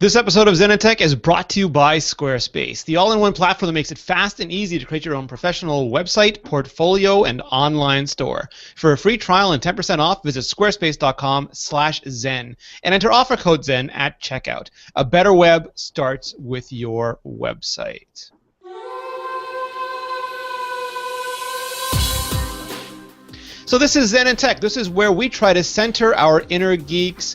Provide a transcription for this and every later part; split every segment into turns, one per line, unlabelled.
This episode of Zen Tech is brought to you by Squarespace, the all-in-one platform that makes it fast and easy to create your own professional website, portfolio, and online store. For a free trial and 10% off, visit squarespace.com/Zen and enter offer code Zen at checkout. A better web starts with your website. So this is Zen Tech. This is where we try to center our inner geeks,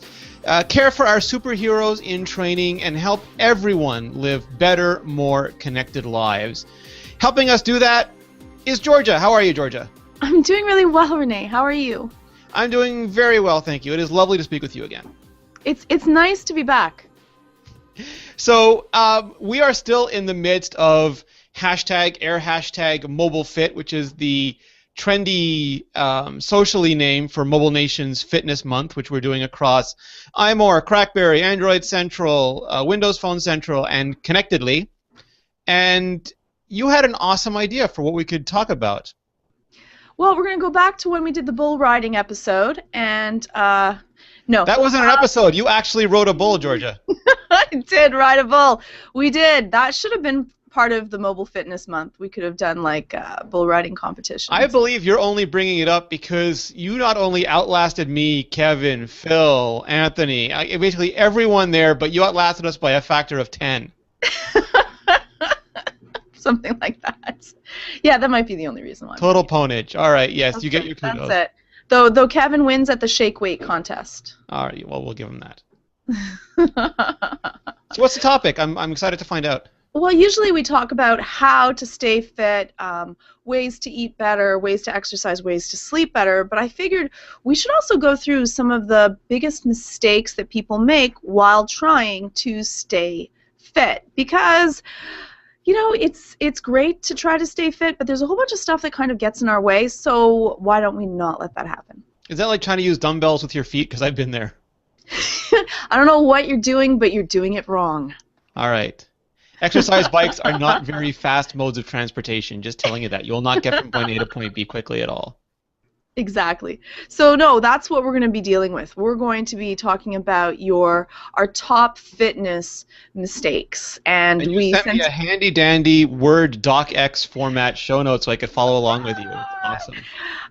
care for our superheroes in training, and help everyone live better, more connected lives. Helping us do that is Georgia. How are you, Georgia?
I'm doing really well, Rene. How are you?
I'm doing very well, thank you. It is lovely to speak with you again.
It's nice to be back.
So we are still in the midst of hashtag mobile fit, which is the trendy socially name for Mobile Nation's Fitness Month, which we're doing across iMore, Crackberry, Android Central, Windows Phone Central, and Connectedly. And you had an awesome idea for what we could talk about.
Well, we're going to go back to when we did the bull riding episode, and no.
That wasn't an episode. You actually rode a bull, Georgia.
I did ride a bull. We did. That should have been part of the Mobile Fitness Month. We could have done like bull riding competitions.
I believe you're only bringing it up because you not only outlasted me, Kevin, Phil, Anthony, basically everyone there, but you outlasted us by a factor of 10.
Something like that. Yeah, that might be the only reason why.
Total ponage. All right, yes,
That's
you get your kudos.
That's it. Though Kevin wins at the shake weight contest.
All right, well, we'll give him that. So what's the topic? I'm excited to find out.
Well, usually we talk about how to stay fit, ways to eat better, ways to exercise, ways to sleep better, but I figured we should also go through some of the biggest mistakes that people make while trying to stay fit, because you know, it's great to try to stay fit, but there's a whole bunch of stuff that kind of gets in our way, so why don't we not let that happen?
Is that like trying to use dumbbells with your feet? Because I've been there.
I don't know what you're doing, but you're doing it wrong.
All right. Exercise bikes are not very fast modes of transportation, just telling you that. You will not get from point A to point B quickly at all.
Exactly. So no, that's what we're going to be dealing with. We're going to be talking about our top fitness mistakes. And
you sent me a handy-dandy Word docx format show notes so I could follow along with you. It's awesome.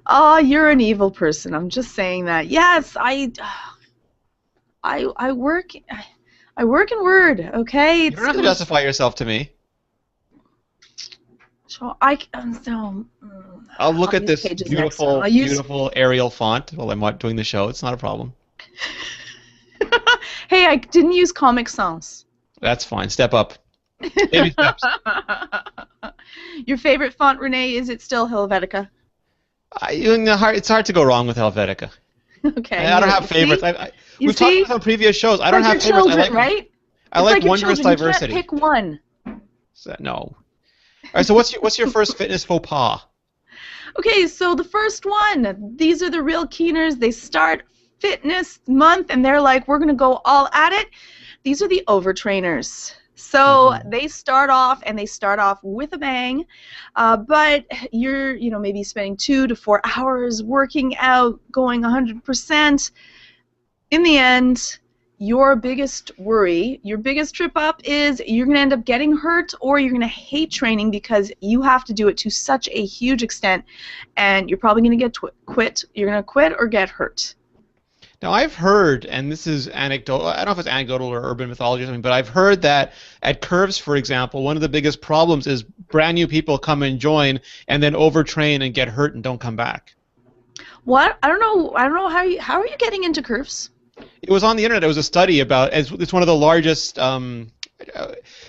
Oh, you're an evil person. I'm just saying that. Yes, I work in Word, okay?
You don't have to justify yourself to me.
So
I'll look at this beautiful Arial font while I'm doing the show. It's not a problem.
Hey, I didn't use Comic Sans.
That's fine. Step up. Baby steps.
Your favorite font, Rene, is it still Helvetica?
It's hard to go wrong with Helvetica.
Okay.
I don't have favorites. We've talked about on previous shows. I don't have favorites.
Children, right?
I like wondrous diversity.
You can't pick one.
No. All right. So what's your first fitness faux pas?
Okay. So the first one. These are the real keeners. They start Fitness Month, and they're like, we're gonna go all at it. These are the overtrainers. So they start off with a bang, but you're maybe spending 2 to 4 hours working out, going 100%. In the end, your biggest worry, your biggest trip up is you're going to end up getting hurt, or you're going to hate training because you have to do it to such a huge extent, and you're probably going to get quit. You're going to quit or get hurt.
Now, I've heard, and this is anecdotal, I don't know if it's anecdotal or urban mythology or something, but I've heard that at Curves, for example, one of the biggest problems is brand new people come and join and then overtrain and get hurt and don't come back.
What? I don't know how are you getting into Curves?
It was on the internet. It was a study about, it's one of the largest,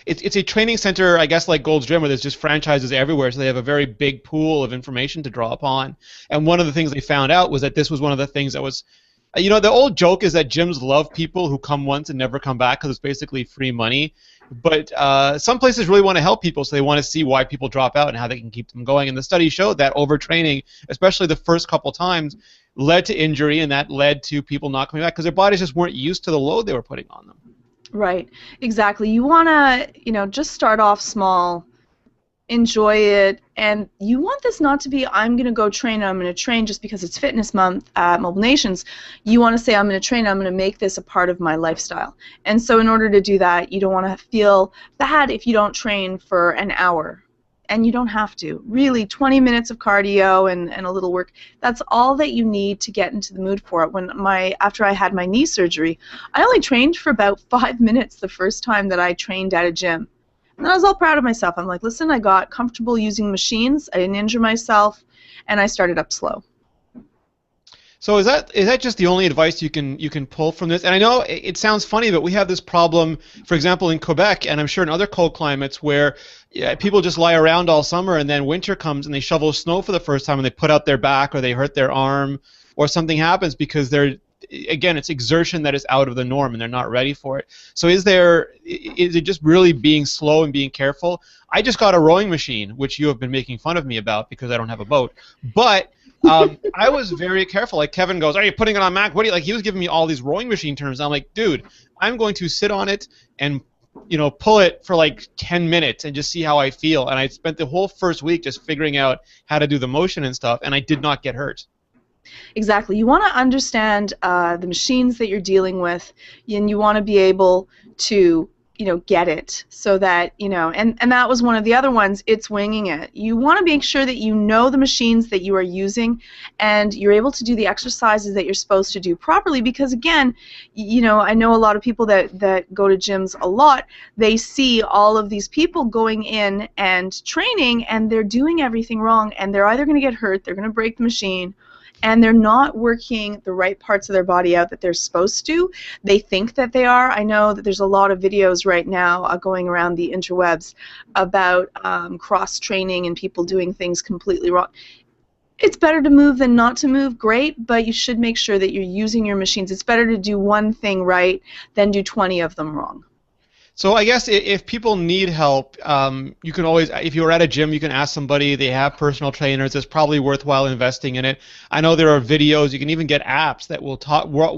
it's a training center, I guess, like Gold's Gym, where there's just franchises everywhere, so they have a very big pool of information to draw upon. And one of the things they found out was that this was one of the things that was, the old joke is that gyms love people who come once and never come back because it's basically free money. But some places really want to help people, so they want to see why people drop out and how they can keep them going. And the study showed that overtraining, especially the first couple times, led to injury, and that led to people not coming back because their bodies just weren't used to the load they were putting on them.
Right, exactly. You want to, just start off small, enjoy it, And you want this not to be, I'm going to go train, and I'm going to train just because it's fitness month at Mobile Nations. You want to say, I'm going to train, I'm going to make this a part of my lifestyle. And so in order to do that, you don't want to feel bad if you don't train for an hour. And you don't have to. Really, 20 minutes of cardio and a little work, that's all that you need to get into the mood for it. After I had my knee surgery, I only trained for about 5 minutes the first time that I trained at a gym. And I was all proud of myself. I'm like, listen, I got comfortable using machines, I didn't injure myself, and I started up slow.
So is that just the only advice you can pull from this? And I know it sounds funny, but we have this problem, for example, in Quebec, and I'm sure in other cold climates, where people just lie around all summer, and then winter comes and they shovel snow for the first time, and they put out their back or they hurt their arm, or something happens because again, it's exertion that is out of the norm and they're not ready for it. So is it just really being slow and being careful? I just got a rowing machine, which you have been making fun of me about because I don't have a boat, but I was very careful. Like Kevin goes, are you putting it on Mac? What do you like? He was giving me all these rowing machine terms. I'm like, dude, I'm going to sit on it and pull it for like 10 minutes and just see how I feel. And I spent the whole first week just figuring out how to do the motion and stuff, and I did not get hurt.
Exactly. You want to understand the machines that you're dealing with, and you want to be able to get it, so that and that was one of the other ones. It's winging it. You want to make sure that you know the machines that you are using, and you're able to do the exercises that you're supposed to do properly, because again, I know a lot of people that go to gyms a lot. They see all of these people going in and training, and they're doing everything wrong, and they're either going to get hurt, they're going to break the machine, and they're not working the right parts of their body out that they're supposed to. They think that they are. I know that there's a lot of videos right now going around the interwebs about cross-training and people doing things completely wrong. It's better to move than not to move, great, but you should make sure that you're using your machines. It's better to do one thing right than do 20 of them wrong.
So I guess if people need help, you can always, if you're at a gym, you can ask somebody. They have personal trainers. It's probably worthwhile investing in it. I know there are videos. You can even get apps that will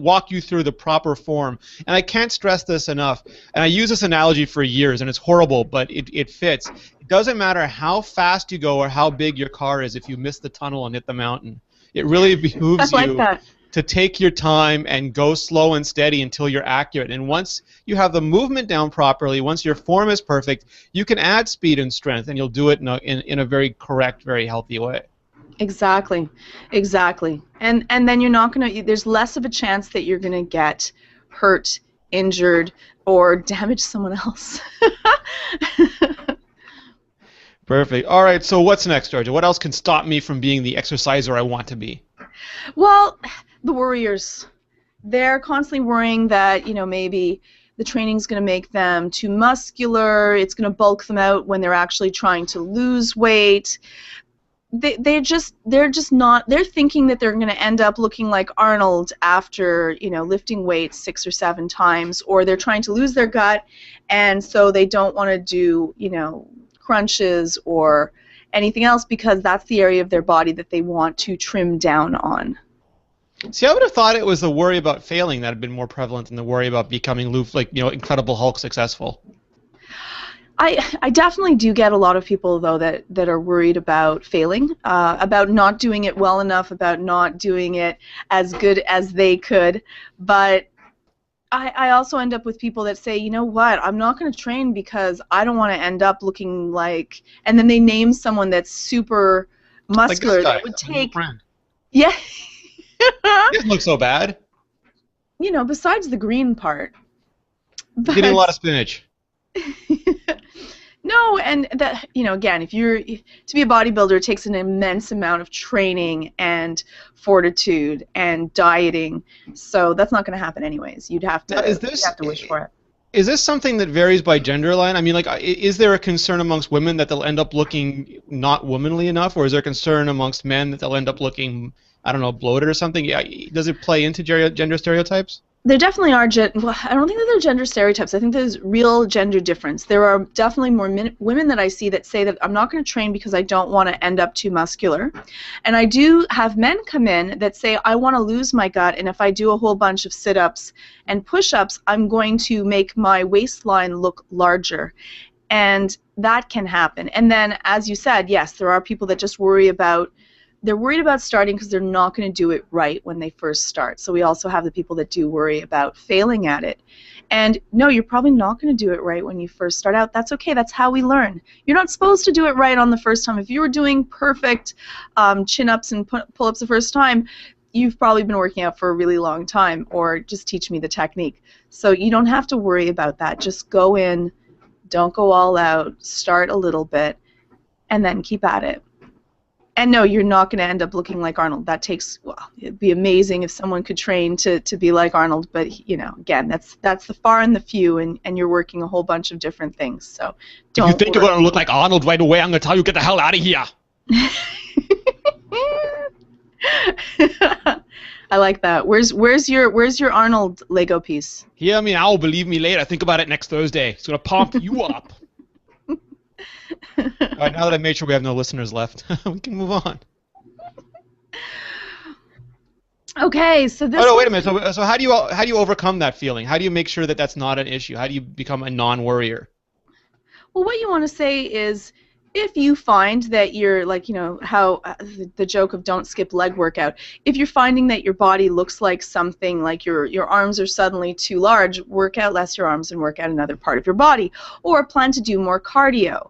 walk you through the proper form. And I can't stress this enough. And I use this analogy for years, and it's horrible, but it fits. It doesn't matter how fast you go or how big your car is if you miss the tunnel and hit the mountain. It really behooves you to take your time and go slow and steady until you're accurate. And once you have the movement down properly, once your form is perfect, you can add speed and strength, and you'll do it in a very correct, very healthy way.
Exactly, exactly. And then you're not going to, there's less of a chance that you're going to get hurt, injured, or damage someone else.
Perfect. All right, so what's next, Georgia? What else can stop me from being the exerciser I want to be?
Well, the worriers. They're constantly worrying that, maybe the training's going to make them too muscular, it's going to bulk them out when they're actually trying to lose weight. They're just not, they're thinking that they're going to end up looking like Arnold after, lifting weights 6 or 7 times, or they're trying to lose their gut, and so they don't want to do, crunches or anything else because that's the area of their body that they want to trim down on.
See, I would have thought it was the worry about failing that had been more prevalent than the worry about becoming Incredible Hulk successful.
I definitely do get a lot of people, though, that are worried about failing, about not doing it well enough, about not doing it as good as they could. But I also end up with people that say, you know what, I'm not going to train because I don't want to end up looking like, and then they name someone that's super muscular.
Like this guy,
that would take,
friend.
Yeah.
He doesn't look so bad.
Besides the green part.
But getting a lot of spinach.
No, and that, again, to be a bodybuilder, it takes an immense amount of training and fortitude and dieting. So that's not going to happen anyways. You'd have to wish for it.
Is this something that varies by gender line? I mean, is there a concern amongst women that they'll end up looking not womanly enough, or is there a concern amongst men that they'll end up looking, I don't know, bloated or something? Does it play into gender stereotypes?
There definitely are. Well, I don't think that they're gender stereotypes. I think there's real gender difference. There are definitely more women that I see that say that I'm not going to train because I don't want to end up too muscular. And I do have men come in that say I want to lose my gut, and if I do a whole bunch of sit-ups and push-ups, I'm going to make my waistline look larger. And that can happen. And then, as you said, yes, there are people that just worried about starting because they're not going to do it right when they first start. So we also have the people that do worry about failing at it. And no, you're probably not going to do it right when you first start out. That's okay. That's how we learn. You're not supposed to do it right on the first time. If you were doing perfect chin-ups and pull-ups the first time, you've probably been working out for a really long time, or just teach me the technique. So you don't have to worry about that. Just go in, don't go all out, start a little bit, and then keep at it. And no, you're not going to end up looking like Arnold. That takes, well, it'd be amazing if someone could train to be like Arnold, but, you know, again, that's the far and the few, and you're working a whole bunch of different things, so don't
If you think you're going to look like Arnold right away, I'm going to tell you, get the hell out of here.
I like that. Where's your Arnold Lego piece?
Hear me now, believe me later. Think about it next Thursday. It's going to pump you up. All right, now that I've made sure we have no listeners left, we can move on.
Okay, so this.
Oh no, wait a minute. So how do you overcome that feeling? How do you make sure that that's not an issue? How do you become a non-worrier?
Well, what you want to say is, if you find that you're, like, you know, how the joke of don't skip leg workout, if you're finding that your body looks like something, like your arms are suddenly too large, work out less your arms and work out another part of your body, or plan to do more cardio,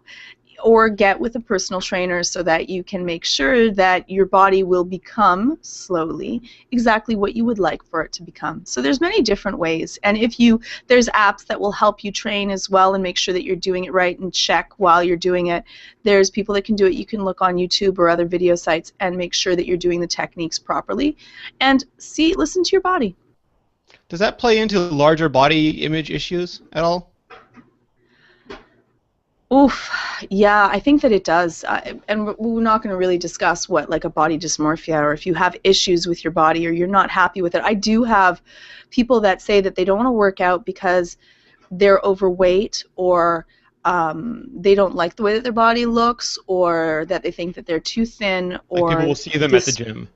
or get with a personal trainer so that you can make sure that your body will become slowly exactly what you would like for it to become. So there's many different ways, and there's apps that will help you train as well and make sure that you're doing it right and check while you're doing it. There's people that can do it. You can look on YouTube or other video sites and make sure that you're doing the techniques properly, and listen to your body.
Does that play into larger body image issues at all?
Oof, yeah, I think that it does, and we're not going to really discuss what, like, a body dysmorphia, or if you have issues with your body or you're not happy with it. I do have people that say that they don't want to work out because they're overweight, or they don't like the way that their body looks, or that they think that they're too thin, or
like people will see them at the gym.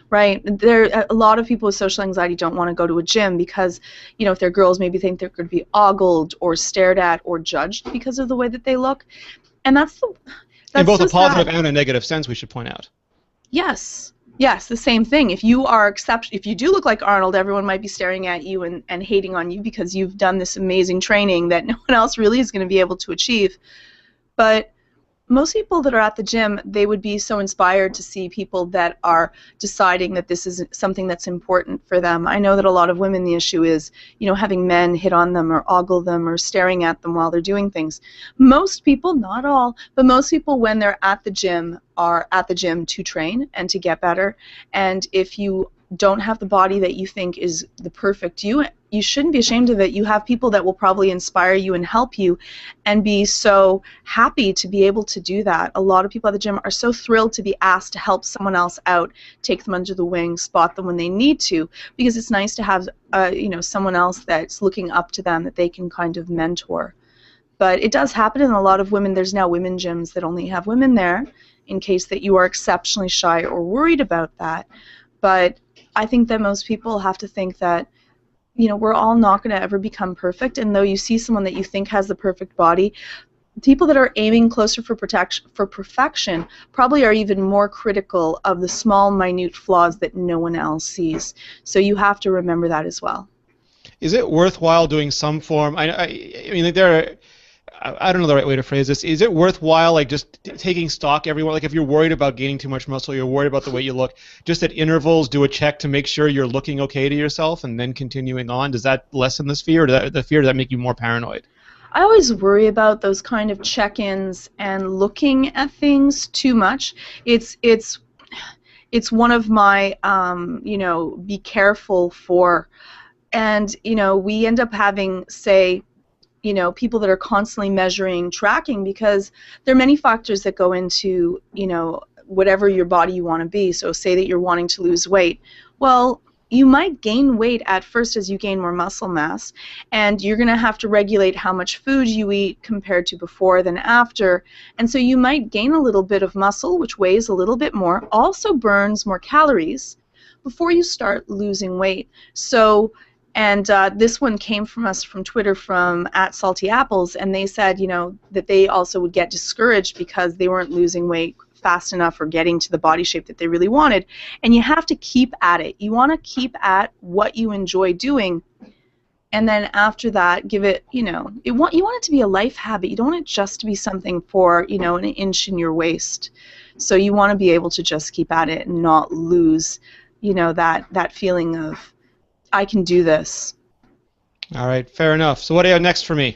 Right. A lot of people with social anxiety don't want to go to a gym because, you know, if they're girls, maybe think they're going to be ogled or stared at or judged because of the way that they look. And that's
in both
so
a positive
sad.
and a negative sense, we should point out.
Yes. Yes, the same thing. If you do look like Arnold, everyone might be staring at you and hating on you because you've done this amazing training that no one else really is going to be able to achieve. But most people that are at the gym, they would be so inspired to see people that are deciding that this is something that's important for them. I know that a lot of women, the issue is, you know, having men hit on them or ogle them or staring at them while they're doing things. Most people, not all, but most people, when they're at the gym, are at the gym to train and to get better. And if you don't have the body that you think is the perfect you shouldn't be ashamed of it. You have people that will probably inspire you and help you and be so happy to be able to do that. A lot of people at the gym are so thrilled to be asked to help someone else out, take them under the wing, spot them when they need to, because it's nice to have you know, someone else that's looking up to them that they can kind of mentor. But it does happen in a lot of women. There's now women gyms that only have women there in case that you are exceptionally shy or worried about that. But I think that most people have to think that, you know, we're all not going to ever become perfect, and though you see someone that you think has the perfect body, people that are aiming closer for perfection probably are even more critical of the small, minute flaws that no one else sees. So you have to remember that as well.
Is it worthwhile doing some form? I mean, like, I don't know the right way to phrase this. Is it worthwhile, like, just taking stock everywhere? Like, if you're worried about gaining too much muscle, you're worried about the way you look, just at intervals do a check to make sure you're looking okay to yourself and then continuing on? Does that lessen this fear, or does that make you more paranoid?
I always worry about those kind of check-ins and looking at things too much. It's one of my, you know, be careful for, and, you know, we end up having, say, you know, people that are constantly measuring, tracking, because there are many factors that go into, you know, whatever your body you want to be. So say that you're wanting to lose weight. Well, you might gain weight at first as you gain more muscle mass, and you're going to have to regulate how much food you eat compared to before than after. And so you might gain a little bit of muscle, which weighs a little bit more, also burns more calories before you start losing weight. So And this one came from us from Twitter from @saltyapples, and they said, that they also would get discouraged because they weren't losing weight fast enough or getting to the body shape that they really wanted. And you have to keep at it. You want to keep at what you enjoy doing, and then after that, give it, you want it to be a life habit. You don't want it just to be something for, an inch in your waist. So you want to be able to just keep at it and not lose, that feeling of, I can do this.
All right, fair enough. So what do you have next for me?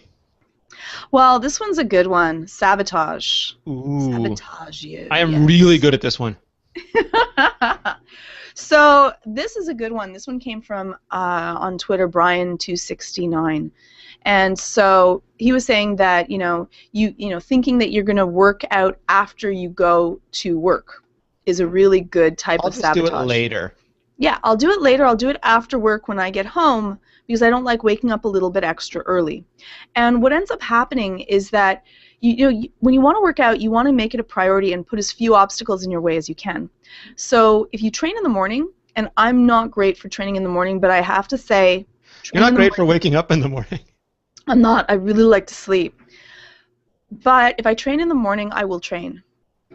Well, this one's a good one. Sabotage.
Ooh.
Sabotage you.
I am really good at this one.
So this is a good one. This one came from on Twitter, Brian269, and so he was saying that thinking that you're going to work out after you go to work is a really good type of sabotage.
I'll just do it later.
Yeah, I'll do it later. I'll do it after work when I get home because I don't like waking up a little bit extra early. And what ends up happening is that when you want to work out, you want to make it a priority and put as few obstacles in your way as you can. So if you train in the morning, and I'm not great for training in the morning, but I have to say,
you're not great for waking up in the morning.
I'm not. I really like to sleep. But if I train in the morning, I will train.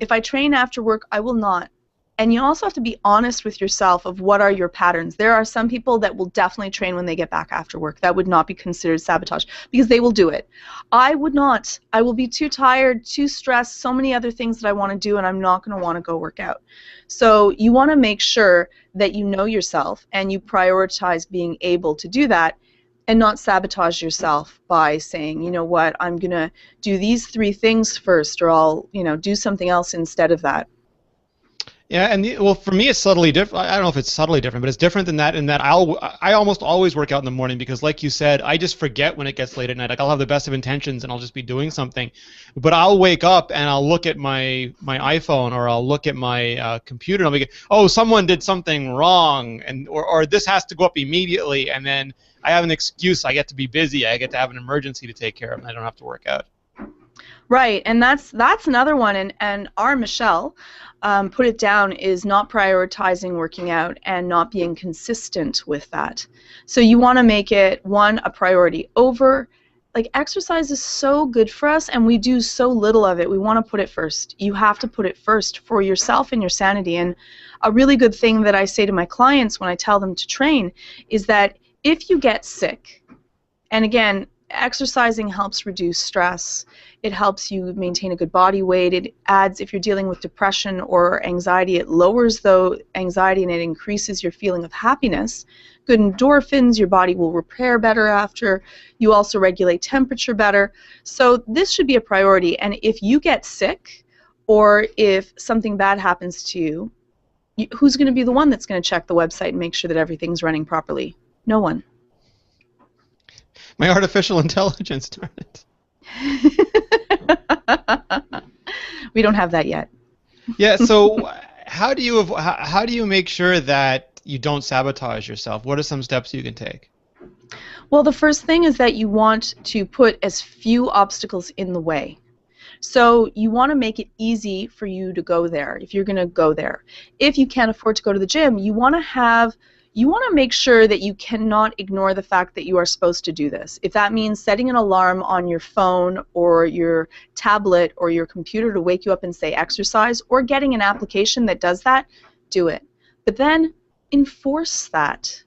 If I train after work, I will not. And you also have to be honest with yourself of what are your patterns. There are some people that will definitely train when they get back after work. That would not be considered sabotage because they will do it. I would not. I will be too tired, too stressed, so many other things that I want to do, and I'm not going to want to go work out. So you want to make sure that you know yourself and you prioritize being able to do that and not sabotage yourself by saying, you know what, I'm going to do these 3 things first, or I'll, do something else instead of that.
Yeah, and well, for me, it's subtly different. I don't know if it's subtly different, but it's different than that. In that, I almost always work out in the morning because, like you said, I just forget when it gets late at night. Like I'll have the best of intentions and I'll just be doing something, but I'll wake up and I'll look at my iPhone or I'll look at my computer and I'll be, oh, someone did something wrong, and or this has to go up immediately, and then I have an excuse. I get to be busy. I get to have an emergency to take care of, and I don't have to work out.
Right, and that's another one, and our Michelle put it down is not prioritizing working out and not being consistent with that. So you want to make it, one, a priority over, like exercise is so good for us and we do so little of it. We want to put it first. You have to put it first for yourself and your sanity. And a really good thing that I say to my clients when I tell them to train is that if you get sick, and again, exercising helps reduce stress. It helps you maintain a good body weight. It adds, if you're dealing with depression or anxiety, it lowers the anxiety and it increases your feeling of happiness. Good endorphins, your body will repair better after. You also regulate temperature better. So this should be a priority. And if you get sick or if something bad happens to you, who's going to be the one that's going to check the website and make sure that everything's running properly? No one.
My artificial intelligence, darn it.
We don't have that yet.
Yeah, so how do you make sure that you don't sabotage yourself? What are some steps you can take?
Well, the first thing is that you want to put as few obstacles in the way. So you want to make it easy for you to go there if you're going to go there. If you can't afford to go to the gym, you want to make sure that you cannot ignore the fact that you are supposed to do this. If that means setting an alarm on your phone or your tablet or your computer to wake you up and say exercise, or getting an application that does that, do it. But then enforce that.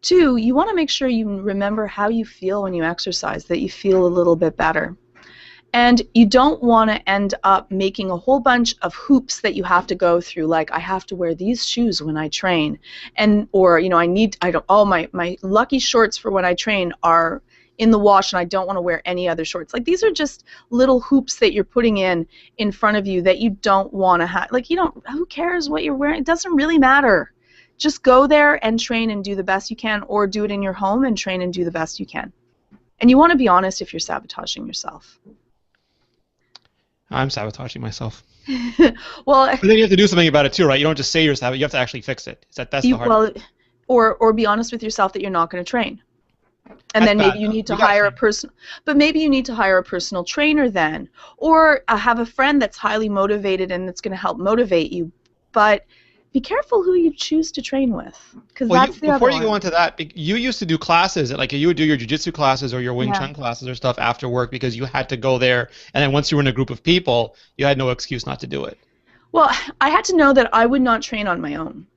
2, you want to make sure you remember how you feel when you exercise, that you feel a little bit better. And you don't want to end up making a whole bunch of hoops that you have to go through, like I have to wear these shoes when I train, and or my lucky shorts for when I train are in the wash and I don't want to wear any other shorts. Like these are just little hoops that you're putting in front of you that you don't want to have. Like who cares what you're wearing? It doesn't really matter. Just go there and train and do the best you can, or do it in your home and train and do the best you can. And you want to be honest if you're sabotaging yourself.
I'm sabotaging myself.
Well,
but then you have to do something about it too, right? You don't just say you're sabotaging. You have to actually fix it. That's the hard part.
Or be honest with yourself that you're not going to train. And then maybe you need to hire a person. But maybe you need to hire a personal trainer then, or have a friend that's highly motivated and that's going to help motivate you. But be careful who you choose to train with, because
Well,
that's the other
before you go
one.
into that, you used to do classes, like you would do your jiu-jitsu classes or your Wing
Yeah.
Chun classes or stuff after work because you had to go there, and then once you were in a group of people, you had no excuse not to do it.
Well, I had to know that I would not train on my own.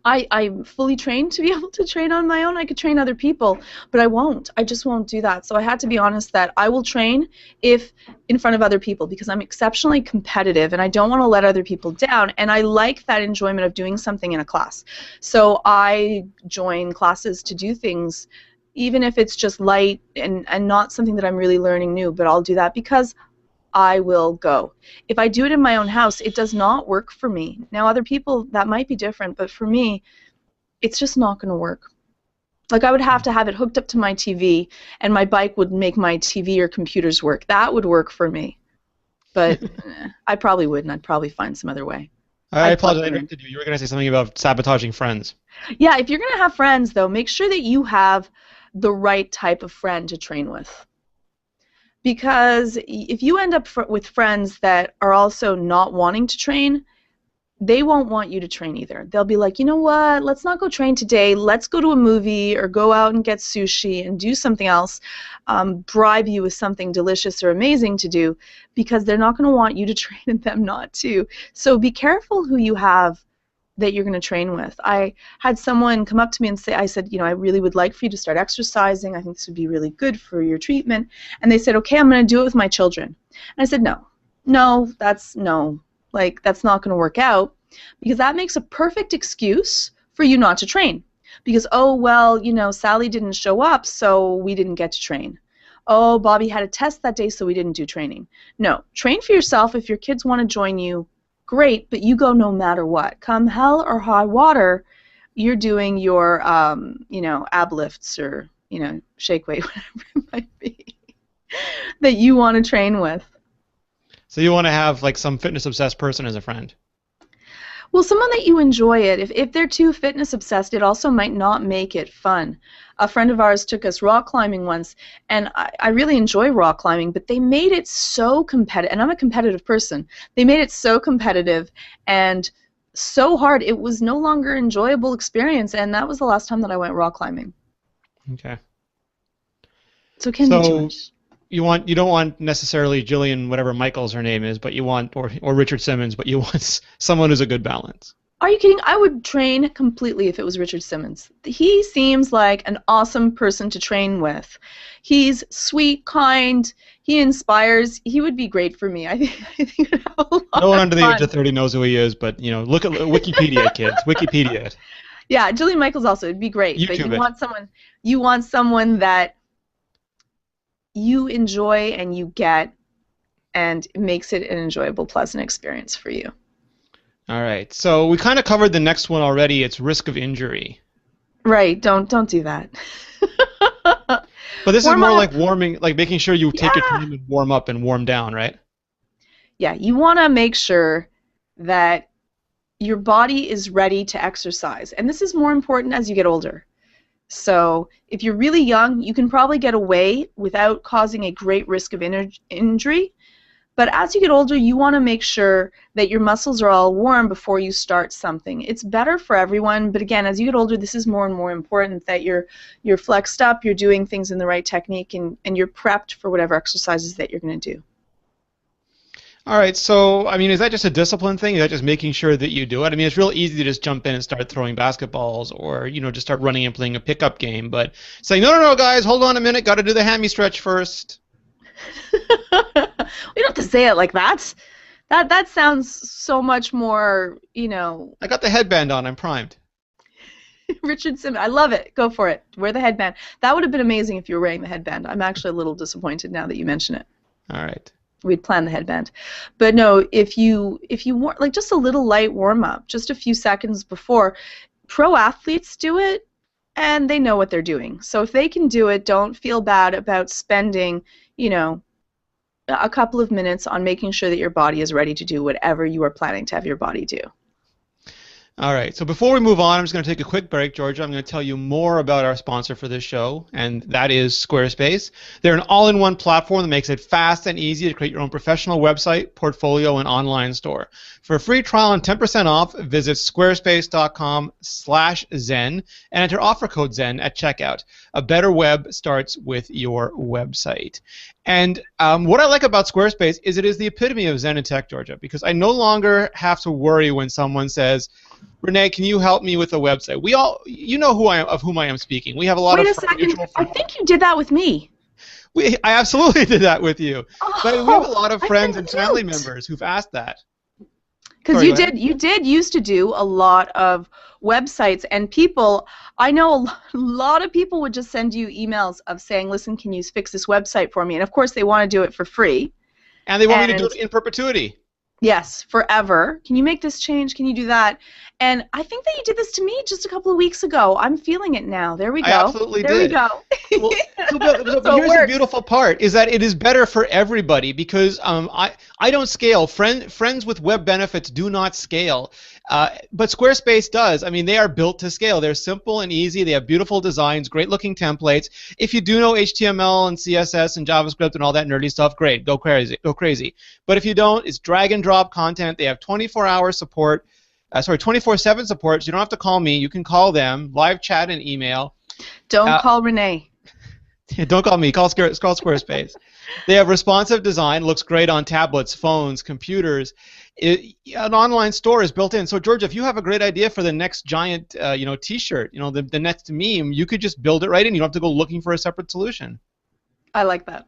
I'm fully trained to be able to train on my own. I could train other people, but I won't. I just won't do that. So I had to be honest that I will train if in front of other people, because I'm exceptionally competitive and I don't want to let other people down, and I like that enjoyment of doing something in a class. So I join classes to do things, even if it's just light and not something that I'm really learning new, but I'll do that because I will go. If I do it in my own house, it does not work for me. Now, other people, that might be different, but for me, it's just not going to work. Like, I would have to have it hooked up to my TV, and my bike would make my TV or computers work. That would work for me. But I probably wouldn't. I'd probably find some other way.
I
I'd plug
apologize, I
them in.
interrupted you. You were going to say something about sabotaging friends.
Yeah, if you're going to have friends, though, make sure that you have the right type of friend to train with. Because if you end up with friends that are also not wanting to train, they won't want you to train either. They'll be like, you know what, let's not go train today. Let's go to a movie or go out and get sushi and do something else, bribe you with something delicious or amazing to do, because they're not going to want you to train and them not to. So be careful who you have that you're going to train with. I had someone come up to me and say, I said, you know, I really would like for you to start exercising. I think this would be really good for your treatment. And they said, okay, I'm going to do it with my children. And I said, no, no, like, that's not going to work out, because that makes a perfect excuse for you not to train. Because, oh, well, you know, Sally didn't show up, so we didn't get to train. Oh, Bobby had a test that day, so we didn't do training. No, train for yourself. If your kids want to join you, great, but you go no matter what. Come hell or high water, you're doing your, you know, ab lifts or, you know, shake weight, whatever it might be, that you want to train with.
So you want to have like some fitness-obsessed person as a friend.
Well, someone that you enjoy it. If they're too fitness obsessed, it also might not make it fun. A friend of ours took us rock climbing once, and I really enjoy rock climbing, but they made it so competitive, and I'm a competitive person. They made it so competitive and so hard, it was no longer an enjoyable experience, and that was the last time that I went rock climbing.
Okay.
So it can be too
So
much.
you don't want necessarily Jillian, whatever Michael's her name is, but you want or Richard Simmons, but you want someone who's a good balance.
Are you kidding? I would train completely if it was Richard Simmons. He seems like an awesome person to train with. He's sweet, kind, he inspires. He would be great for me. I think I'd have a lot
No one
of
under the age
fun.
of 30 knows who he is, but you know, look at Wikipedia, kids. Wikipedia it.
Yeah, Jillian Michaels also would be great, but
YouTube it.
you want someone that you enjoy and you get, and it makes it an enjoyable, pleasant experience for you.
All right. So we kind of covered the next one already. It's risk of injury.
Right, don't do that.
But this is
Warm
more
up.
like warming, like making sure you take your
Yeah.
time and warm up and warm down, right?
Yeah, you want to make sure that your body is ready to exercise. And this is more important as you get older. So if you're really young, you can probably get away without causing a great risk of injury. But as you get older, you want to make sure that your muscles are all warm before you start something. It's better for everyone, but again, as you get older, this is more and more important that you're flexed up, you're doing things in the right technique, and you're prepped for whatever exercises that you're going to do.
All right. So, I mean, is that just a discipline thing? Is that just making sure that you do it? I mean, it's real easy to just jump in and start throwing basketballs or, you know, just start running and playing a pickup game. But saying, no, guys, hold on a minute. Got to do the hammy stretch first.
We don't have to say it like that. That sounds so much more, you know,
I got the headband on. I'm primed.
Richard Simmons. I love it. Go for it. Wear the headband. That would have been amazing if you were wearing the headband. I'm actually a little disappointed now that you mention it.
All right.
We'd plan the headband. But no, if you want, like, just a little light warm up, just a few seconds before. Pro athletes do it, and they know what they're doing. So if they can do it, don't feel bad about spending, you know, a couple of minutes on making sure that your body is ready to do whatever you are planning to have your body do.
All right. So before we move on, I'm just going to take a quick break, Georgia. I'm going to tell you more about our sponsor for this show, and that is Squarespace. They're an all-in-one platform that makes it fast and easy to create your own professional website, portfolio, and online store. For a free trial and 10% off, visit squarespace.com/Zen and enter offer code Zen at checkout. A better web starts with your website. And what I like about Squarespace is it is the epitome of Zen Tech, Georgia, because I no longer have to worry when someone says, Rene, can you help me with a website? We all, you know of whom I am speaking. We have a lot
Wait
of
a second.
mutual
I
friends.
think you did that with me.
I absolutely did that with you. But we have a lot of
I'm
friends and family
confused.
members who've asked that.
Because
Sorry,
you
go ahead.
did used to do a lot of websites, and people, I know a lot of people would just send you emails of saying, listen, can you fix this website for me? And of course they want to do it for free.
And they want me to do
And
it in perpetuity.
yes, forever. Can you make this change? Can you do that? And I think that you did this to me just a couple of weeks ago. I'm feeling it now. There we go.
I absolutely
there
did.
we go.
Well, but
So it
here's the
works.
beautiful part, is that it is better for everybody because I don't scale. Friends with web benefits do not scale. But Squarespace does. I mean, they are built to scale. They're simple and easy. They have beautiful designs, great looking templates. If you do know HTML and CSS and JavaScript and all that nerdy stuff, great. Go crazy. But if you don't, it's drag and drop content. They have 24-hour support. 24/7 support. So you don't have to call me. You can call them, live chat and email.
Don't call Rene.
Don't call me. Call Squarespace. They have responsive design. Looks great on tablets, phones, computers. An online store is built in. So Georgia, if you have a great idea for the next giant, T-shirt, the next meme, you could just build it right in. You don't have to go looking for a separate solution.
I like that.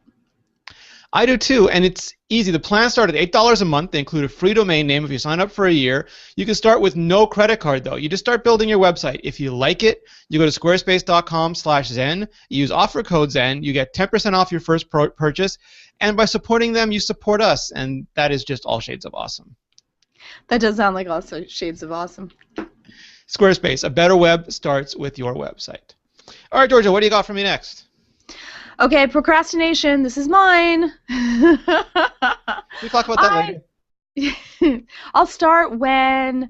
I do too, and it's easy. The plans start at $8 a month. They include a free domain name if you sign up for a year. You can start with no credit card, though. You just start building your website. If you like it, you go to squarespace.com/Zen. You use offer code Zen. You get 10% off your first purchase, and by supporting them, you support us, and that is just all shades of awesome.
That does sound like also shades of awesome.
Squarespace, a better web starts with your website. All right, Georgia, what do you got for me next?
Okay, procrastination. This is mine.
We'll talk about that later.
I'll start when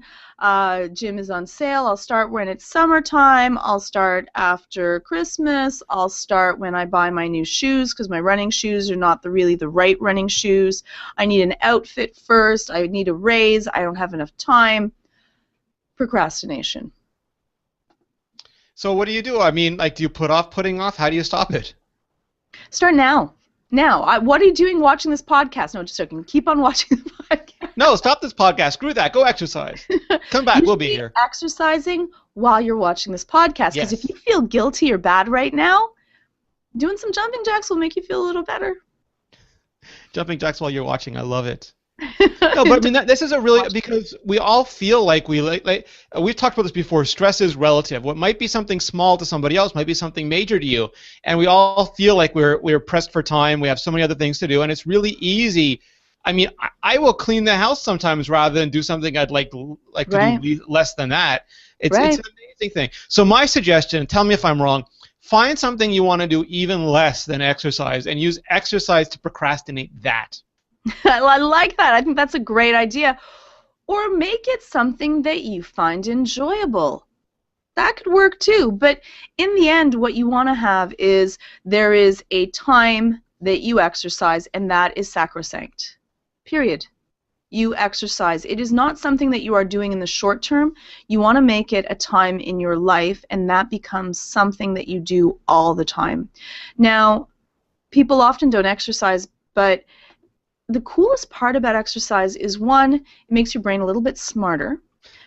gym is on sale. I'll start when it's summertime. I'll start after Christmas. I'll start when I buy my new shoes because my running shoes are not really the right running shoes. I need an outfit first. I need a raise. I don't have enough time. Procrastination.
So what do you do? I mean, do you put off putting off? How do you stop it?
Start now. Now. What are you doing watching this podcast? No, just joking. Keep on watching the podcast.
No, stop this podcast. Screw that. Go exercise. Come back. We'll be here.
Exercising while you're watching this podcast. Because if you feel guilty or bad right now, doing some jumping jacks will make you feel a little better.
Jumping jacks while you're watching. I love it. No, but I mean, this is a really, because we all feel like we've talked about this before, stress is relative. What might be something small to somebody else might be something major to you. And we all feel like we're pressed for time. We have so many other things to do. And it's really easy. I mean, I will clean the house sometimes rather than do something I'd like to do less than that. It's an amazing thing. So my suggestion, tell me if I'm wrong, find something you want to do even less than exercise and use exercise to procrastinate that.
I like that. I think that's a great idea. Or make it something that you find enjoyable. That could work too. But in the end, what you want to have is there is a time that you exercise, and that is sacrosanct. Period. You exercise. It is not something that you are doing in the short term. You want to make it a time in your life, and that becomes something that you do all the time. Now, people often don't exercise, but the coolest part about exercise is, one, it makes your brain a little bit smarter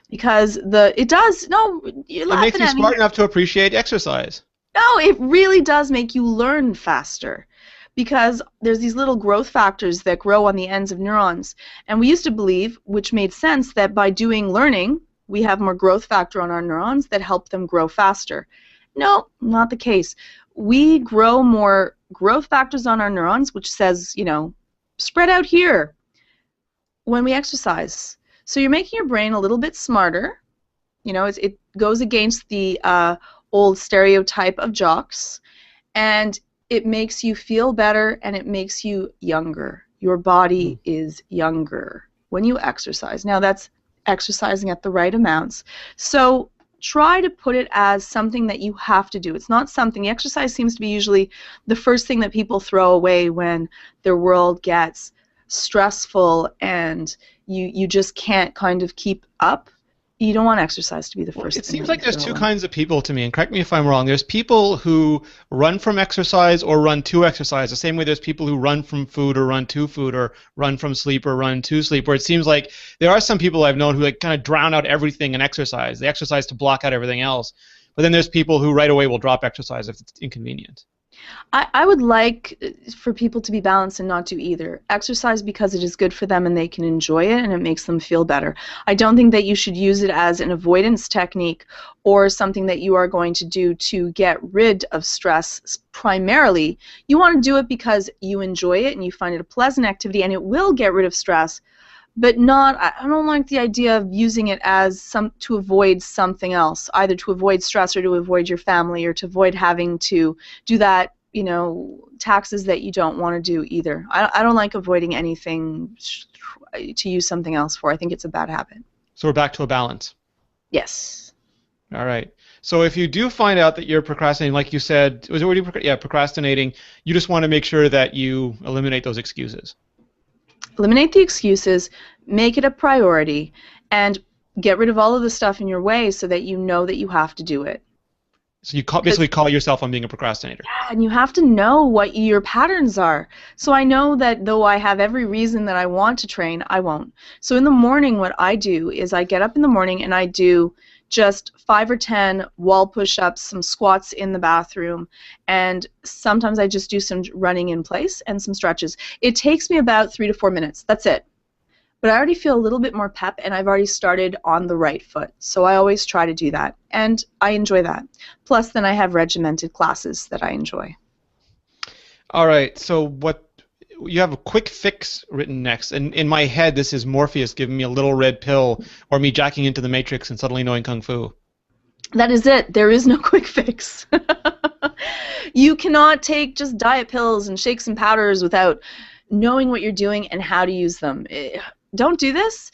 because it does. No, you're laughing at me.
It makes you smart enough to appreciate exercise.
No, it really does make you learn faster because there's these little growth factors that grow on the ends of neurons. And we used to believe, which made sense, that by doing learning, we have more growth factor on our neurons that help them grow faster. No, not the case. We grow more growth factors on our neurons, which says, spread out here when we exercise. So you're making your brain a little bit smarter. It goes against the old stereotype of jocks, and it makes you feel better, and it makes you younger. Your body is younger when you exercise. Now, that's exercising at the right amounts. So try to put it as something that you have to do. It's not something, exercise seems to be usually the first thing that people throw away when their world gets stressful and you just can't kind of keep up. You don't want exercise to be the first thing.
It seems like there's two kinds of people to me, and correct me if I'm wrong. There's people who run from exercise or run to exercise, the same way there's people who run from food or run to food or run from sleep or run to sleep, where it seems like there are some people I've known who like kind of drown out everything in exercise. They exercise to block out everything else. But then there's people who right away will drop exercise if it's inconvenient.
I would like for people to be balanced and not do either. Exercise because it is good for them and they can enjoy it and it makes them feel better. I don't think that you should use it as an avoidance technique or something that you are going to do to get rid of stress primarily. You want to do it because you enjoy it and you find it a pleasant activity and it will get rid of stress. But not, I don't like the idea of using it as to avoid something else, either to avoid stress or to avoid your family or to avoid having to do that, taxes that you don't want to do either. I don't like avoiding anything to use something else for. I think it's a bad habit.
So we're back to a balance.
Yes.
All right. So if you do find out that you're procrastinating, like you said, procrastinating, you just want to make sure that you eliminate those excuses.
Eliminate the excuses, make it a priority, and get rid of all of the stuff in your way so that you know that you have to do it.
So you basically call yourself on being a procrastinator.
Yeah, and you have to know what your patterns are. So I know that though I have every reason that I want to train, I won't. So in the morning what I do is I get up in the morning and I do just 5 or 10 wall push-ups, some squats in the bathroom, and sometimes I just do some running in place and some stretches. It takes me about 3 to 4 minutes. That's it. But I already feel a little bit more pep, and I've already started on the right foot. So I always try to do that, and I enjoy that. Plus, then I have regimented classes that I enjoy.
All right. So you have a quick fix written next, and in my head this is Morpheus giving me a little red pill or me jacking into the Matrix and suddenly knowing Kung Fu.
That is it. There is no quick fix. You cannot take just diet pills and shakes and powders without knowing what you're doing and how to use them. Don't do this.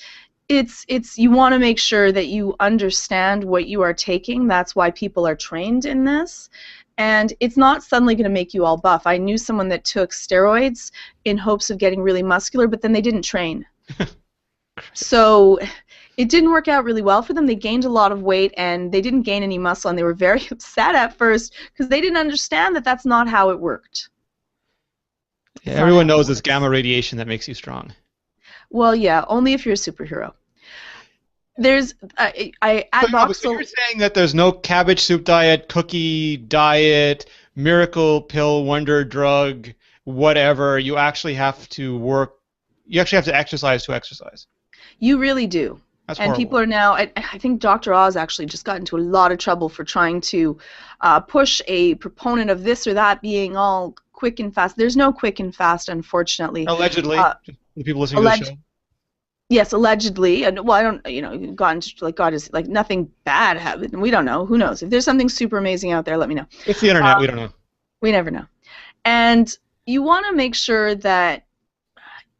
You want to make sure that you understand what you are taking. That's why people are trained in this. And it's not suddenly going to make you all buff. I knew someone that took steroids in hopes of getting really muscular, but then they didn't train. So it didn't work out really well for them. They gained a lot of weight, and they didn't gain any muscle, and they were very upset at first because they didn't understand that that's not how it worked.
Yeah, everyone knows it's gamma radiation that makes you strong.
Well, yeah, only if you're a superhero. There's I add
So you're saying that there's no cabbage soup diet, cookie diet, miracle pill, wonder drug, whatever. You actually have to work. You actually have to exercise to exercise.
You really do.
That's
and
horrible.
people are now. I think Dr. Oz actually just got into a lot of trouble for trying to push a proponent of this or that being all quick and fast. There's no quick and fast, unfortunately.
Allegedly, the people listening to the show.
Yes, allegedly, and well, I don't, God is like nothing bad happened. We don't know. Who knows? If there's something super amazing out there, let me know.
It's the internet. We don't know.
We never know. And you want to make sure that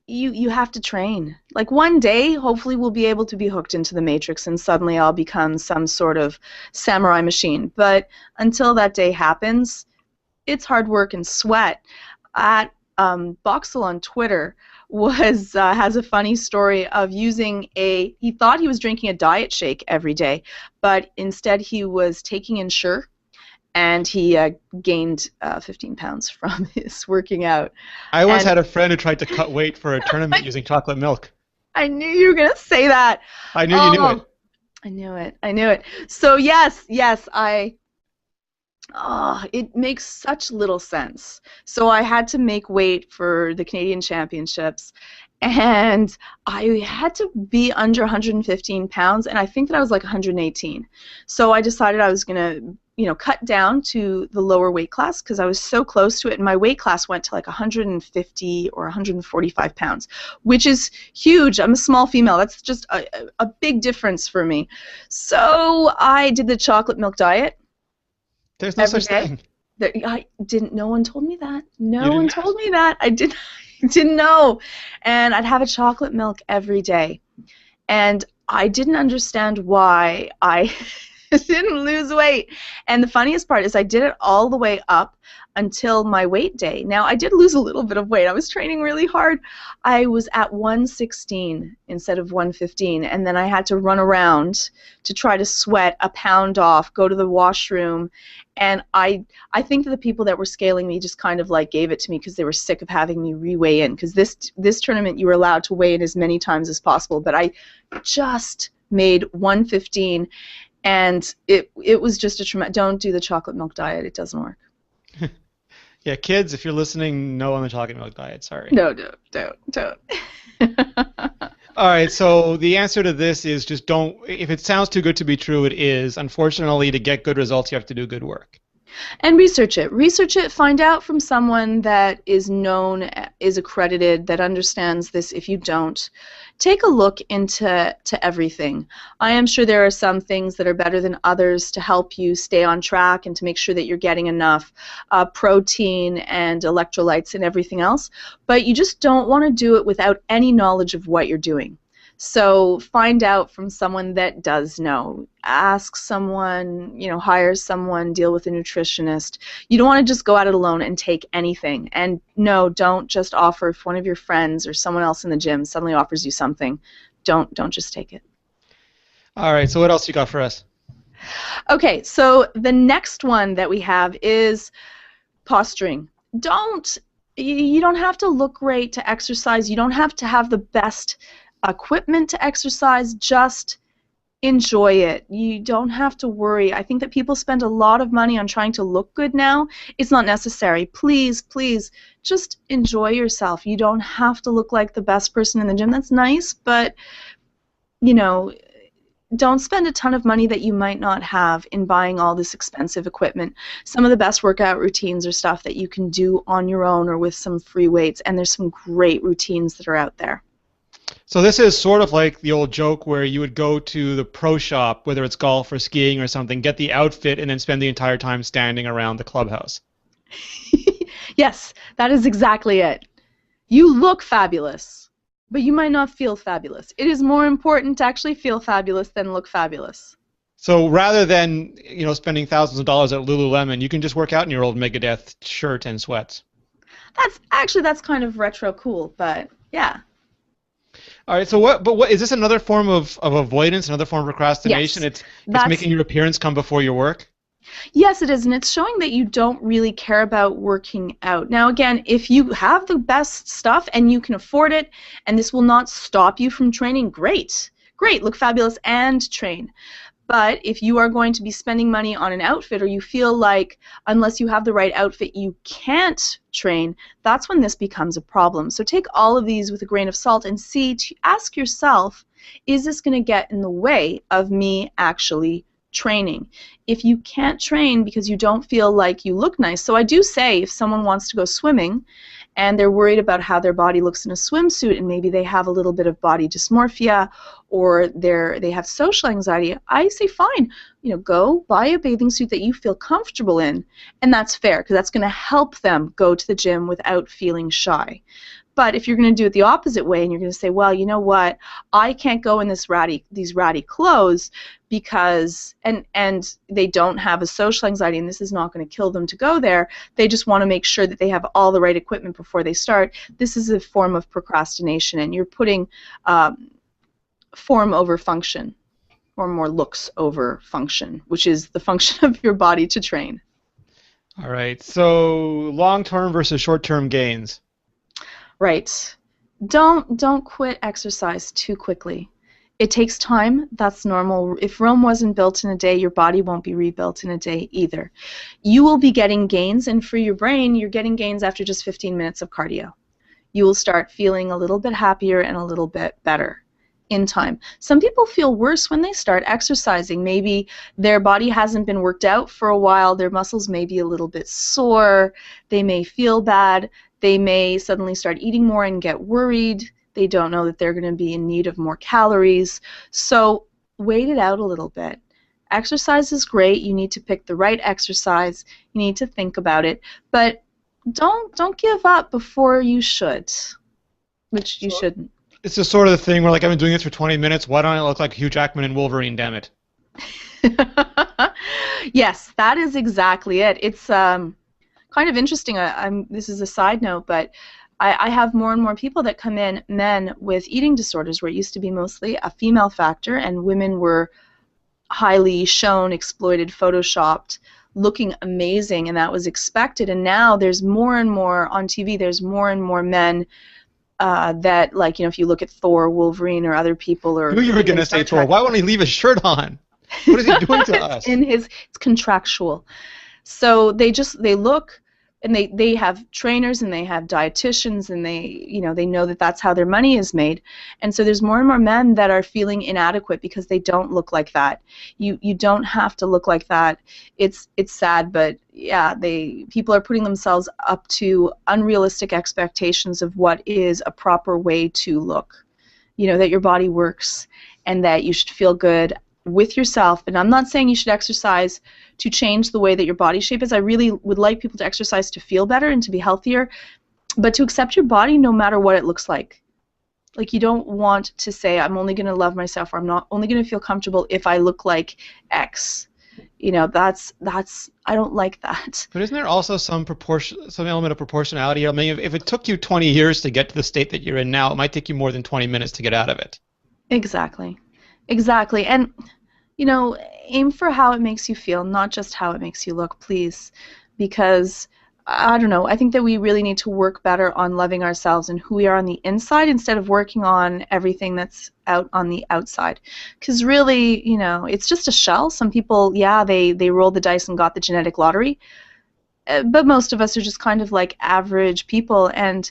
you have to train. Like one day, hopefully, we'll be able to be hooked into the Matrix, and suddenly I'll become some sort of samurai machine. But until that day happens, it's hard work and sweat. At Boxel on Twitter has a funny story of he thought he was drinking a diet shake every day, but instead he was taking Ensure, and he gained 15 pounds from his working out.
I once had a friend who tried to cut weight for a tournament using chocolate milk.
I knew you were going to say that.
I knew you knew it.
I knew it. So yes, it makes such little sense. So I had to make weight for the Canadian Championships, and I had to be under 115 pounds, and I think that I was like 118. So I decided I was going to, cut down to the lower weight class because I was so close to it, and my weight class went to like 150 or 145 pounds, which is huge. I'm a small female. That's just a big difference for me. So I did the chocolate milk diet.
There's no such thing.
No one told me that. No one told me that. I didn't know. And I'd have a chocolate milk every day. And I didn't understand why I didn't lose weight. And the funniest part is I did it all the way up until my weight day. Now, I did lose a little bit of weight. I was training really hard. I was at 116 instead of 115, and then I had to run around to try to sweat a pound off, go to the washroom, and I think that the people that were scaling me just kind of like gave it to me because they were sick of having me re-weigh in, because this tournament you were allowed to weigh in as many times as possible, but I just made 115, and it was just a tremendous. Don't do the chocolate milk diet. It doesn't work.
Yeah, kids, if you're listening, no on the chocolate milk diet. Sorry.
No, don't.
All right, so the answer to this is just don't. If it sounds too good to be true, it is. Unfortunately, to get good results, you have to do good work.
And research it. Research it. Find out from someone that is known, is accredited, that understands this. If you don't, take a look into everything. I am sure there are some things that are better than others to help you stay on track and to make sure that you're getting enough protein and electrolytes and everything else. But you just don't want to do it without any knowledge of what you're doing. So find out from someone that does know. Ask someone, hire someone, deal with a nutritionist. You don't want to just go at it alone and take anything. And no, don't just offer if one of your friends or someone else in the gym suddenly offers you something. Don't just take it.
All right, so what else you got for us?
Okay, so the next one that we have is posturing. You don't have to look great to exercise. You don't have to have the best equipment to exercise. Just enjoy it. You don't have to worry. I think that people spend a lot of money on trying to look good now. It's not necessary. Please just enjoy yourself. You don't have to look like the best person in the gym. That's nice, but don't spend a ton of money that you might not have in buying all this expensive equipment. Some of the best workout routines are stuff that you can do on your own or with some free weights, and there's some great routines that are out there.
So this is sort of like the old joke where you would go to the pro shop, whether it's golf or skiing or something, get the outfit, and then spend the entire time standing around the clubhouse.
Yes, that is exactly it. You look fabulous, but you might not feel fabulous. It is more important to actually feel fabulous than look fabulous.
So rather than spending thousands of dollars at Lululemon, you can just work out in your old Megadeth shirt and sweats.
That's kind of retro cool, but yeah.
All right, so what is this another form of avoidance, another form of procrastination?
Yes,
it's making your appearance come before your work?
Yes, it is, and it's showing that you don't really care about working out. Now, again, if you have the best stuff and you can afford it, and this will not stop you from training, great, look fabulous and train. But if you are going to be spending money on an outfit, or you feel like unless you have the right outfit you can't train, that's when this becomes a problem. So take all of these with a grain of salt and ask yourself, is this going to get in the way of me actually training? If you can't train because you don't feel like you look nice, so I do say if someone wants to go swimming and they're worried about how their body looks in a swimsuit and maybe they have a little bit of body dysmorphia or they have social anxiety, I say fine, go buy a bathing suit that you feel comfortable in, and that's fair because that's going to help them go to the gym without feeling shy. But if you're going to do it the opposite way and you're going to say, well, you know what, I can't go in these ratty clothes because, and they don't have a social anxiety and this is not going to kill them to go there, they just want to make sure that they have all the right equipment before they start, this is a form of procrastination, and you're putting form over function, or more looks over function, which is the function of your body to train.
All right, so long-term versus short-term gains.
Right. Don't quit exercise too quickly. It takes time. That's normal. If Rome wasn't built in a day, your body won't be rebuilt in a day either. You will be getting gains, and for your brain, you're getting gains after just 15 minutes of cardio. You will start feeling a little bit happier and a little bit better in time. Some people feel worse when they start exercising. Maybe their body hasn't been worked out for a while. Their muscles may be a little bit sore. They may feel bad. They may suddenly start eating more and get worried. They don't know that they're going to be in need of more calories. So wait it out a little bit. Exercise is great. You need to pick the right exercise. You need to think about it. But don't give up before you should, which you shouldn't.
It's just sort of the thing where, like, I've been doing this for 20 minutes. Why don't I look like Hugh Jackman and Wolverine? Damn it!
Yes, that is exactly it. It's kind of interesting. This is a side note, but I have more and more people that come in, men with eating disorders, where it used to be mostly a female factor, and women were highly shown, exploited, photoshopped, looking amazing, and that was expected. And now there's more and more on TV. There's more and more men that, like, if you look at Thor, Wolverine, or other people, or
I knew you were going to say Thor. Why won't he leave his shirt on? What is he doing to us?
It's contractual. So they look, and they have trainers, and they have dietitians, and they know that that's how their money is made. And so there's more and more men that are feeling inadequate because they don't look like that. You don't have to look like that. It's sad, but yeah, people are putting themselves up to unrealistic expectations of what is a proper way to look. That your body works and that you should feel good with yourself. And I'm not saying you should exercise to change the way that your body shape is. I really would like people to exercise to feel better and to be healthier, but to accept your body no matter what it looks like. Like, you don't want to say, I'm only going to love myself, or I'm not only going to feel comfortable if I look like X. That's I don't like that.
But isn't there also some element of proportionality? I mean, if it took you 20 years to get to the state that you're in now, it might take you more than 20 minutes to get out of it.
Exactly. And aim for how it makes you feel, not just how it makes you look, please. Because, I don't know, I think that we really need to work better on loving ourselves and who we are on the inside, instead of working on everything that's out on the outside. Because really, it's just a shell. Some people, yeah, they rolled the dice and got the genetic lottery. But most of us are just kind of like average people, and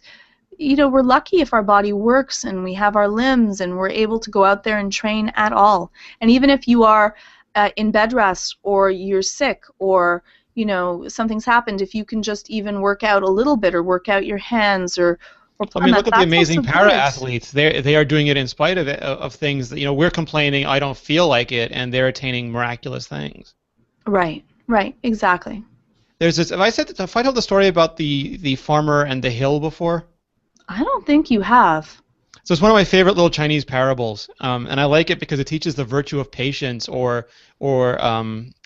we're lucky if our body works and we have our limbs and we're able to go out there and train at all. And even if you are in bed rest, or you're sick, or something's happened, if you can just even work out a little bit, or work out your hands, or
I mean, look at the amazing para athletes. They are doing it in spite of things that, we're complaining, I don't feel like it, and they're attaining miraculous things.
Right, exactly.
There's this. Have I told the story about the farmer and the hill before?
I don't think you have.
So it's one of my favorite little Chinese parables, and I like it because it teaches the virtue of patience or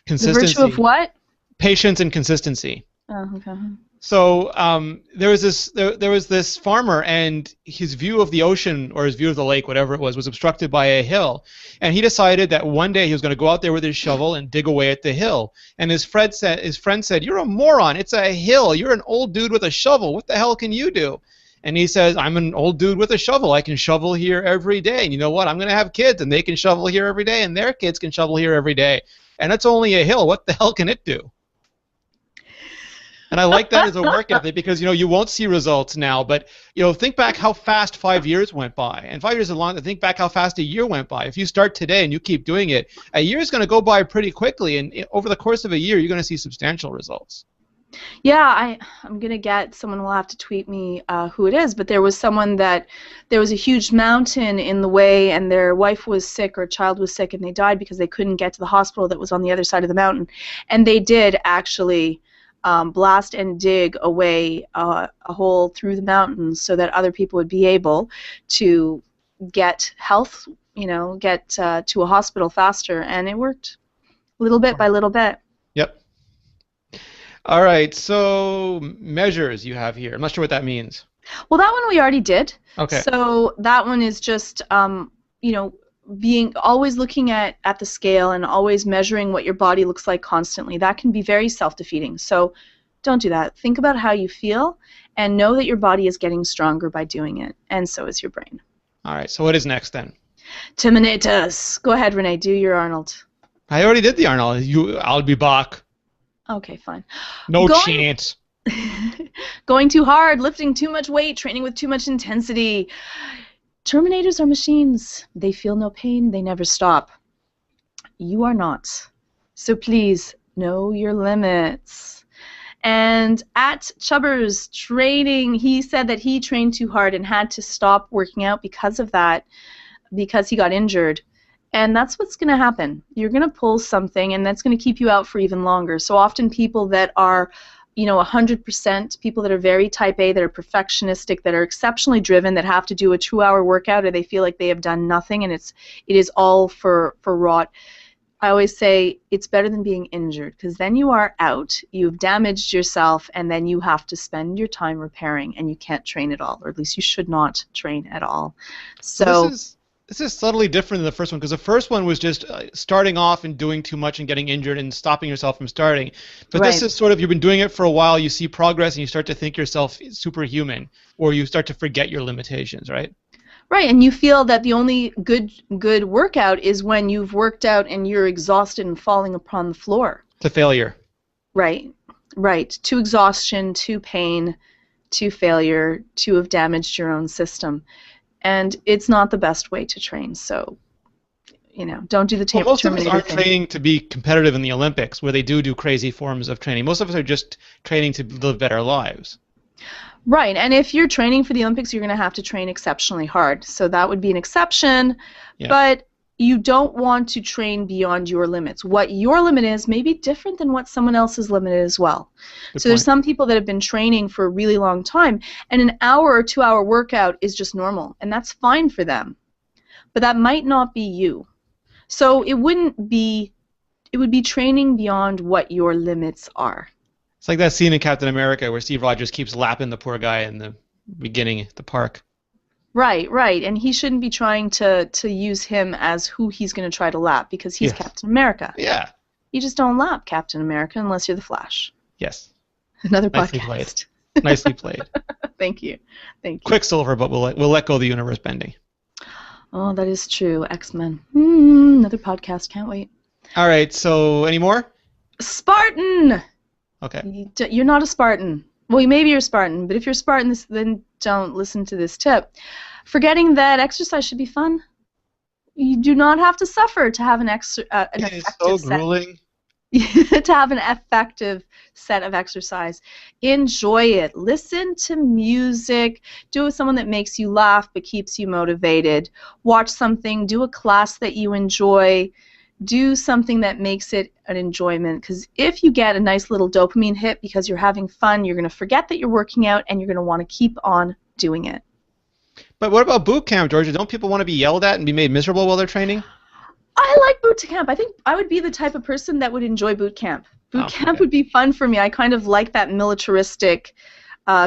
consistency.
The virtue of what?
Patience and consistency.
Oh, okay.
So there was this farmer, and his view of the ocean, or his view of the lake, whatever it was obstructed by a hill. And he decided that one day he was going to go out there with his shovel and dig away at the hill. And his friend said, "You're a moron. It's a hill. You're an old dude with a shovel. What the hell can you do?" And he says, "I'm an old dude with a shovel. I can shovel here every day. And you know what? I'm going to have kids, and they can shovel here every day, and their kids can shovel here every day. And it's only a hill. What the hell can it do?" And I like that as a work ethic, because you won't see results now, but think back how fast 5 years went by, and 5 years is long. Think back how fast a year went by. If you start today and you keep doing it, a year is going to go by pretty quickly, and over the course of a year, you're going to see substantial results.
Yeah, I'm going to get, someone will have to tweet me who it is, but there was a huge mountain in the way, and their wife was sick, or child was sick, and they died because they couldn't get to the hospital that was on the other side of the mountain. And they did actually blast and dig away a hole through the mountains so that other people would be able to get health, get to a hospital faster, and it worked little bit by little bit.
Yep. All right, so measures you have here. I'm not sure what that means.
Well, that one we already did.
Okay.
So that one is just, being always looking at the scale and always measuring what your body looks like constantly. That can be very self-defeating. So don't do that. Think about how you feel and know that your body is getting stronger by doing it, and so is your brain.
All right, so what is next then?
Terminatus. Go ahead, Rene, do your Arnold.
I already did the Arnold. I'll be back.
Okay, fine.
No chance.
Going too hard, lifting too much weight, training with too much intensity. Terminators are machines. They feel no pain. They never stop. You are not. So please, know your limits. And at Chubbers training, he said that he trained too hard and had to stop working out because of that, because he got injured. And that's what's going to happen. You're going to pull something, and that's going to keep you out for even longer. So often people that are 100%, people that are very type A, that are perfectionistic, that are exceptionally driven, that have to do a 2-hour workout, or they feel like they have done nothing and it is all for rot. I always say it's better than being injured, because then you are out, you've damaged yourself, and then you have to spend your time repairing, and you can't train at all, or at least you should not train at all. So
this is subtly different than the first one, because the first one was just starting off and doing too much and getting injured and stopping yourself from starting. But This is sort of, you've been doing it for a while, you see progress, and you start to think yourself superhuman, or you start to forget your limitations, right?
Right, and you feel that the only good workout is when you've worked out and you're exhausted and falling upon the floor.
To failure.
Right. To exhaustion, to pain, to failure, to have damaged your own system. And it's not the best way to train, so don't do the tape.
Well, most of us aren't training to be competitive in the Olympics, where they do crazy forms of training. Most of us are just training to live better lives.
Right, and if you're training for the Olympics, you're going to have to train exceptionally hard. So that would be an exception, but you don't want to train beyond your limits. What your limit is may be different than what someone else's limit is as well. So there's some people that have been training for a really long time, and an hour or 2-hour workout is just normal, and that's fine for them. But that might not be you. So it would be training beyond what your limits are.
It's like that scene in Captain America where Steve Rogers keeps lapping the poor guy in the beginning at the park.
Right, and he shouldn't be trying to use him as who he's going to try to lap, because he's Captain America.
Yeah.
You just don't lap Captain America unless you're the Flash.
Yes.
Another
Nicely
podcast.
Played. Nicely played.
Thank you.
Quicksilver, but we'll let go of the universe bending.
Oh, that is true. X-Men. Another podcast. Can't wait.
All right, so any more?
Spartan!
Okay.
You're not a Spartan. Well, maybe you're a Spartan, but if you're a Spartan, then don't listen to this tip. Forgetting that exercise should be fun. You do not have to suffer to have an effective
so grueling.
to have an effective set of exercise. Enjoy it. Listen to music. Do it with someone that makes you laugh but keeps you motivated. Watch something. Do a class that you enjoy. Do something that makes it an enjoyment, because if you get a nice little dopamine hit because you're having fun, you're going to forget that you're working out and you're going to want to keep on doing it.
But what about boot camp, Georgia? Don't people want to be yelled at and be made miserable while they're training?
I like boot camp. I think I would be the type of person that would enjoy boot camp. Boot camp would be fun for me. I kind of like that militaristic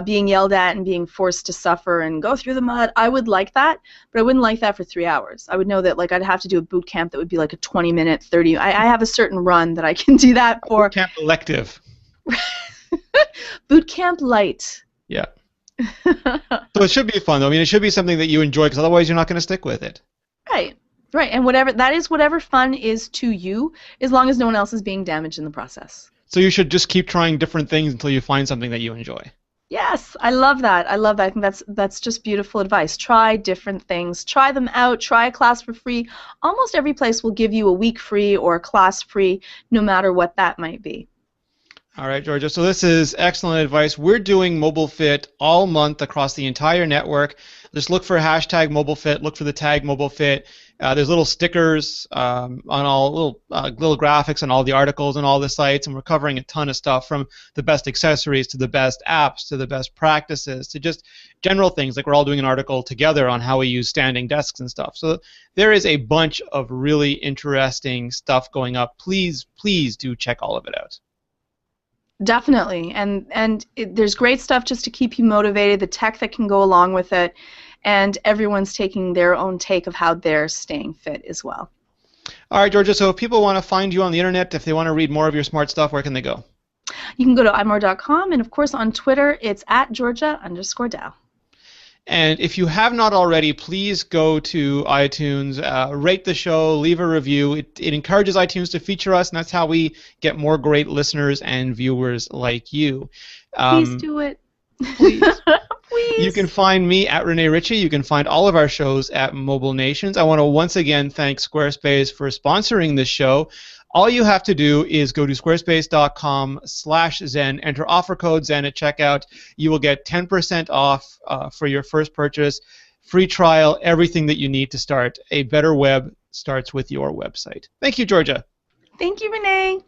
being yelled at and being forced to suffer and go through the mud. I would like that, but I wouldn't like that for 3 hours. I would know that I'd have to do a boot camp that would be like a 20-minute, 30. I have a certain run that I can do that for.
Boot camp elective.
Boot camp light.
Yeah. So it should be fun, though. I mean, it should be something that you enjoy, because otherwise you're not going to stick with it.
Right. And whatever fun is to you, as long as no one else is being damaged in the process.
So you should just keep trying different things until you find something that you enjoy.
Yes, I love that. I think that's just beautiful advice. Try different things. Try them out. Try a class for free. Almost every place will give you a week free or a class free, no matter what that might be.
All right, Georgia. So this is excellent advice. We're doing Mobile Fit all month across the entire network. Just look for hashtag Mobile Fit. Look for the tag Mobile Fit. There's little stickers on all little graphics on all the articles and all the sites, and we're covering a ton of stuff, from the best accessories to the best apps to the best practices to just general things. Like we're all doing an article together on how we use standing desks and stuff. So there is a bunch of really interesting stuff going up. Please do check all of it out.
Definitely, and there's great stuff just to keep you motivated, the tech that can go along with it, and everyone's taking their own take of how they're staying fit as well.
All right, Georgia, so if people want to find you on the internet, if they want to read more of your smart stuff, where can they go?
You can go to iMore.com, and of course on Twitter, it's @Georgia_Dow.
And if you have not already, please go to iTunes, rate the show, leave a review. It encourages iTunes to feature us, and that's how we get more great listeners and viewers like you.
Please do it.
Please.
Please.
You can find me at Rene Ritchie. You can find all of our shows at Mobile Nations. I want to once again thank Squarespace for sponsoring this show. All you have to do is go to squarespace.com/Zen, enter offer code Zen at checkout. You will get 10% off for your first purchase, free trial, everything that you need to start. A better web starts with your website. Thank you, Georgia.
Thank you, Rene.